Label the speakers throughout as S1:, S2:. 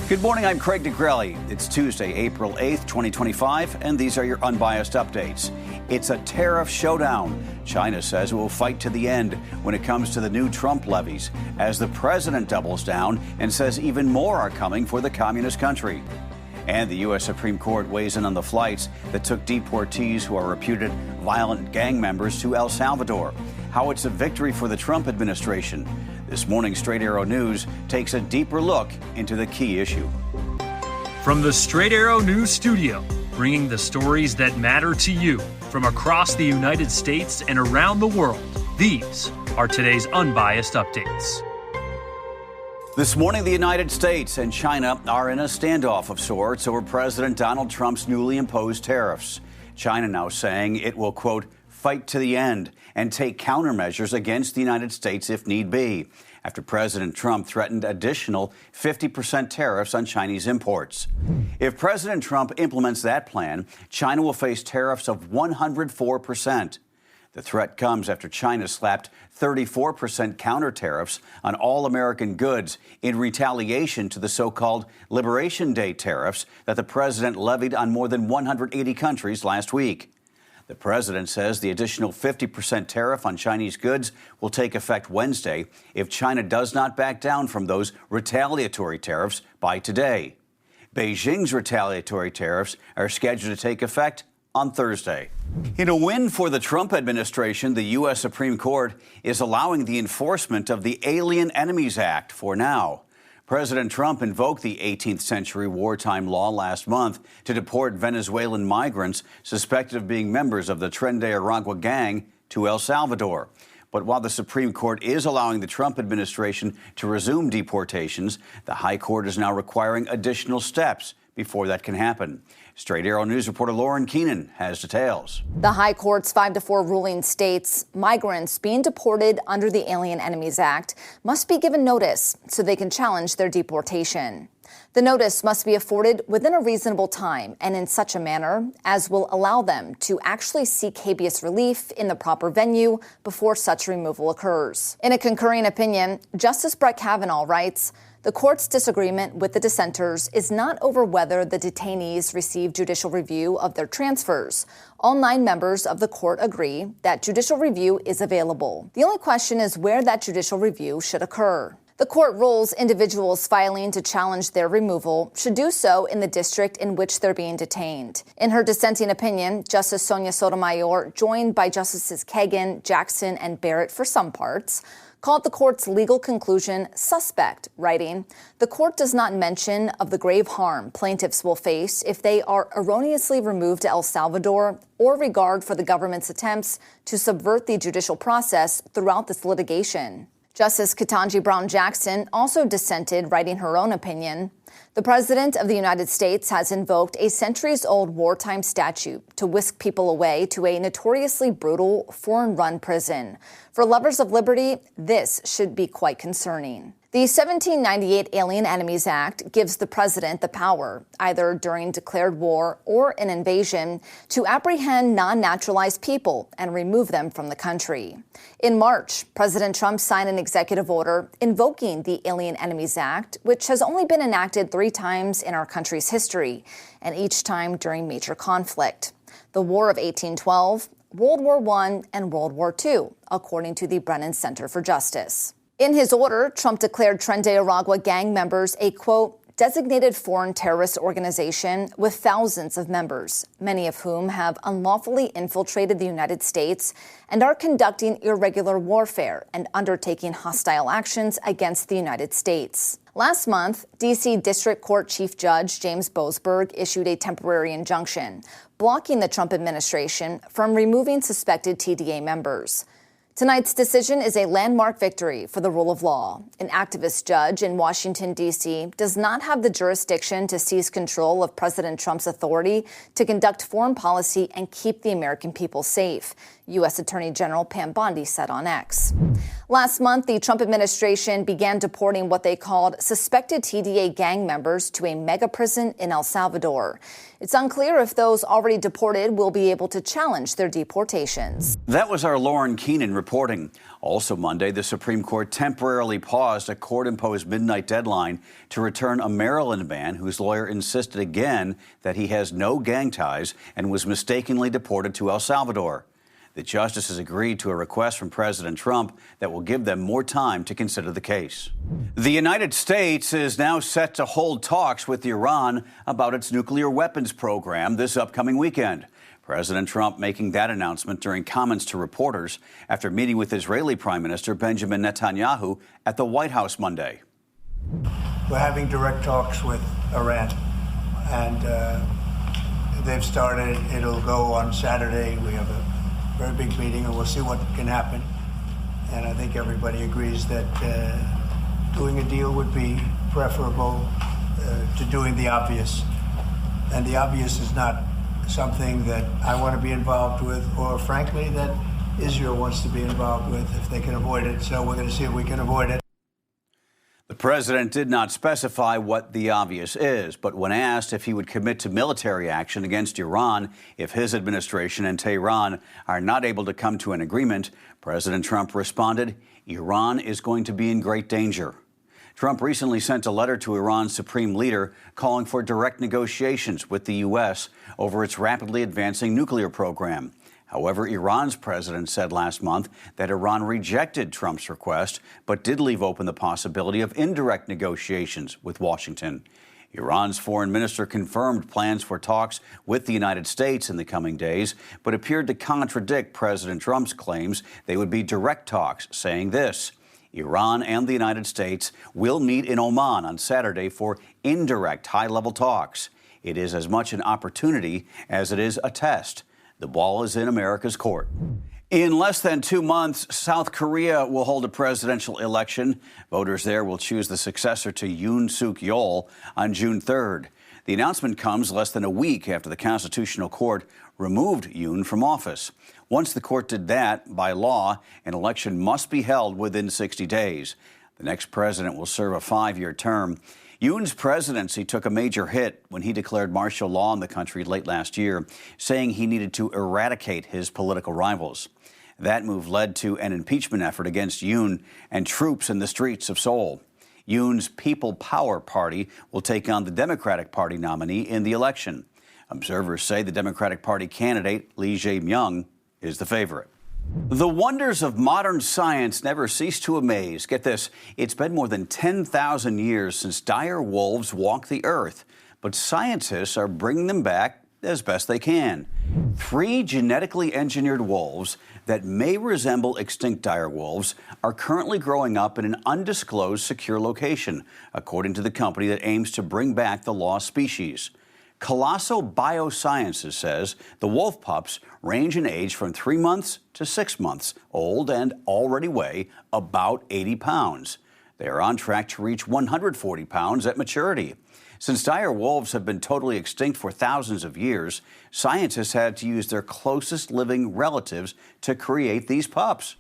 S1: Good morning, I'm Craig DeGrelli. It's Tuesday, April 8th, 2025, and these are your unbiased updates. It's a tariff showdown. China says it will fight to the end when it comes to the new Trump levies, as the president doubles down and says even more are coming for the communist country. And the U.S. Supreme Court weighs in on the flights that took deportees who are reputed violent gang members to El Salvador. How it's a victory for the Trump administration. This morning, Straight Arrow News takes a deeper look into the key issue.
S2: From the Straight Arrow News studio, bringing the stories that matter to you from across the United States and around the world, these are today's Unbiased Updates.
S1: This morning, the United States and China are in a standoff of sorts over President Donald Trump's newly imposed tariffs. China now saying it will, quote, fight to the end and take countermeasures against the United States if need be, after President Trump threatened additional 50% tariffs on Chinese imports. If President Trump implements that plan, China will face tariffs of 104%. The threat comes after China slapped 34% counter tariffs on all American goods in retaliation to the so-called Liberation Day tariffs that the president levied on more than 180 countries last week. The president says the additional 50% tariff on Chinese goods will take effect Wednesday if China does not back down from those retaliatory tariffs by today. Beijing's retaliatory tariffs are scheduled to take effect on Thursday. In a win for the Trump administration, the U.S. Supreme Court is allowing the enforcement of the Alien Enemies Act for now. President Trump invoked the 18th century wartime law last month to deport Venezuelan migrants suspected of being members of the Tren de Aragua gang to El Salvador. But while the Supreme Court is allowing the Trump administration to resume deportations, the High Court is now requiring additional steps before that can happen. Straight Arrow News reporter Lauren Keenan has details.
S3: The High Court's 5-4 ruling states migrants being deported under the Alien Enemies Act must be given notice so they can challenge their deportation. The notice must be afforded within a reasonable time and in such a manner as will allow them to actually seek habeas relief in the proper venue before such removal occurs. In a concurring opinion, Justice Brett Kavanaugh writes, the court's disagreement with the dissenters is not over whether the detainees receive judicial review of their transfers. All 9 members of the court agree that judicial review is available. The only question is where that judicial review should occur. The court rules individuals filing to challenge their removal should do so in the district in which they're being detained. In her dissenting opinion, Justice Sonia Sotomayor, joined by Justices Kagan, Jackson, and Barrett for some parts, called the court's legal conclusion suspect, writing, the court does not mention of the grave harm plaintiffs will face if they are erroneously removed to El Salvador or regard for the government's attempts to subvert the judicial process throughout this litigation. Justice Ketanji Brown Jackson also dissented, writing her own opinion. The President of the United States has invoked a centuries-old wartime statute to whisk people away to a notoriously brutal, foreign-run prison. For lovers of liberty, this should be quite concerning. The 1798 Alien Enemies Act gives the president the power, either during declared war or an invasion, to apprehend non-naturalized people and remove them from the country. In March, President Trump signed an executive order invoking the Alien Enemies Act, which has only been enacted 3 times in our country's history, and each time during major conflict. The War of 1812, World War I, and World War II, according to the Brennan Center for Justice. In his order, Trump declared Tren de Aragua gang members a, quote, designated foreign terrorist organization with thousands of members, many of whom have unlawfully infiltrated the United States and are conducting irregular warfare and undertaking hostile actions against the United States. Last month, D.C. District Court Chief Judge James Boasberg issued a temporary injunction blocking the Trump administration from removing suspected TDA members. Tonight's decision is a landmark victory for the rule of law. An activist judge in Washington, D.C. does not have the jurisdiction to seize control of President Trump's authority to conduct foreign policy and keep the American people safe, U.S. Attorney General Pam Bondi said on X. Last month, the Trump administration began deporting what they called suspected TDA gang members to a mega prison in El Salvador. It's unclear if those already deported will be able to challenge their deportations.
S1: That was our Lauren Keenan reporting. Also Monday, the Supreme Court temporarily paused a court-imposed midnight deadline to return a Maryland man whose lawyer insisted again that he has no gang ties and was mistakenly deported to El Salvador. The justices agreed to a request from President Trump that will give them more time to consider the case. The United States is now set to hold talks with Iran about its nuclear weapons program this upcoming weekend. President Trump making that announcement during comments to reporters after meeting with Israeli Prime Minister Benjamin Netanyahu at the White House Monday.
S4: We're having direct talks with Iran, and they've started. It'll go on Saturday. We have a very big meeting, and we'll see what can happen. And I think everybody agrees that doing a deal would be preferable to doing the obvious. And the obvious is not something that I want to be involved with, or frankly, that Israel wants to be involved with if they can avoid it. So we're going to see if we can avoid it.
S1: The president did not specify what the obvious is, but when asked if he would commit to military action against Iran if his administration and Tehran are not able to come to an agreement, President Trump responded, "Iran is going to be in great danger." Trump recently sent a letter to Iran's supreme leader calling for direct negotiations with the U.S. over its rapidly advancing nuclear program. However, Iran's president said last month that Iran rejected Trump's request, but did leave open the possibility of indirect negotiations with Washington. Iran's foreign minister confirmed plans for talks with the United States in the coming days, but appeared to contradict President Trump's claims they would be direct talks, saying this: Iran and the United States will meet in Oman on Saturday for indirect high-level talks. It is as much an opportunity as it is a test. The ball is in America's court. In less than 2 months, South Korea will hold a presidential election. Voters there will choose the successor to Yoon Suk Yeol on June 3rd. The announcement comes less than a week after the Constitutional Court removed Yoon from office. Once the court did that, by law, an election must be held within 60 days. The next president will serve a 5-year term. Yoon's presidency took a major hit when he declared martial law in the country late last year, saying he needed to eradicate his political rivals. That move led to an impeachment effort against Yoon and troops in the streets of Seoul. Yoon's People Power Party will take on the Democratic Party nominee in the election. Observers say the Democratic Party candidate, Lee Jae-myung, is the favorite. The wonders of modern science never cease to amaze. Get this, it's been more than 10,000 years since dire wolves walked the earth, but scientists are bringing them back as best they can. 3 genetically engineered wolves that may resemble extinct dire wolves are currently growing up in an undisclosed secure location, according to the company that aims to bring back the lost species. Colosso Biosciences says the wolf pups range in age from 3 months to 6 months old and already weigh about 80 pounds. They are on track to reach 140 pounds at maturity. Since dire wolves have been totally extinct for thousands of years, scientists had to use their closest living relatives to create these pups.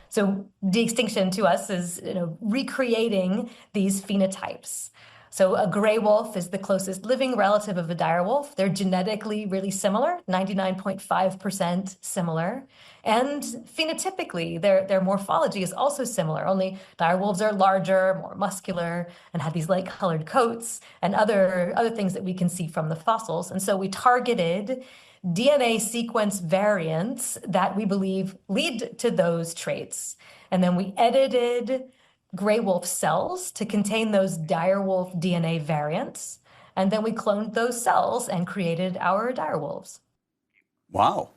S5: So de-extinction to us is recreating these phenotypes. So a gray wolf is the closest living relative of a dire wolf. They're genetically really similar, 99.5% similar. And phenotypically, their morphology is also similar, only dire wolves are larger, more muscular, and have these light-colored coats and other things that we can see from the fossils. And so we targeted DNA sequence variants that we believe lead to those traits. And then we edited gray wolf cells to contain those dire wolf DNA variants. And then we cloned those cells and created our dire wolves.
S1: Wow.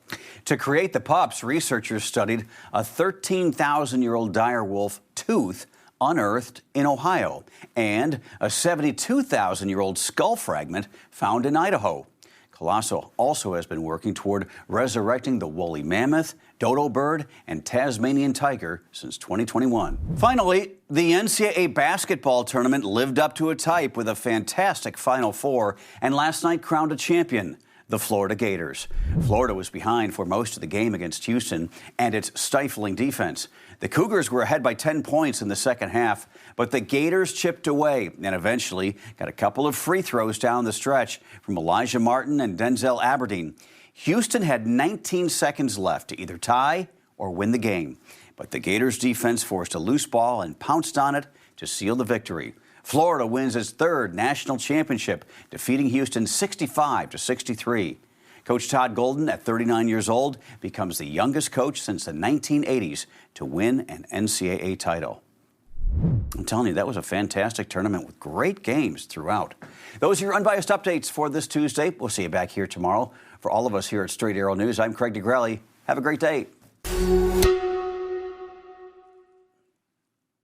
S1: To create the pups, researchers studied a 13,000-year-old dire wolf tooth unearthed in Ohio and a 72,000-year-old skull fragment found in Idaho. Colosso also has been working toward resurrecting the woolly mammoth, dodo bird, and Tasmanian tiger since 2021. Finally, the NCAA basketball tournament lived up to its hype with a fantastic Final Four and last night crowned a champion. the Florida Gators. Florida was behind for most of the game against Houston and its stifling defense. The Cougars were ahead by 10 points in the second half, but the Gators chipped away and eventually got a couple of free throws down the stretch from Elijah Martin and Denzel Aberdeen. Houston had 19 seconds left to either tie or win the game, but the Gators' defense forced a loose ball and pounced on it to seal the victory. Florida wins its third national championship, defeating Houston 65-63. Coach Todd Golden, at 39 years old, becomes the youngest coach since the 1980s to win an NCAA title. I'm telling you, that was a fantastic tournament with great games throughout. Those are your unbiased updates for this Tuesday. We'll see you back here tomorrow. For all of us here at Straight Arrow News, I'm Craig DeGrelli. Have a great day.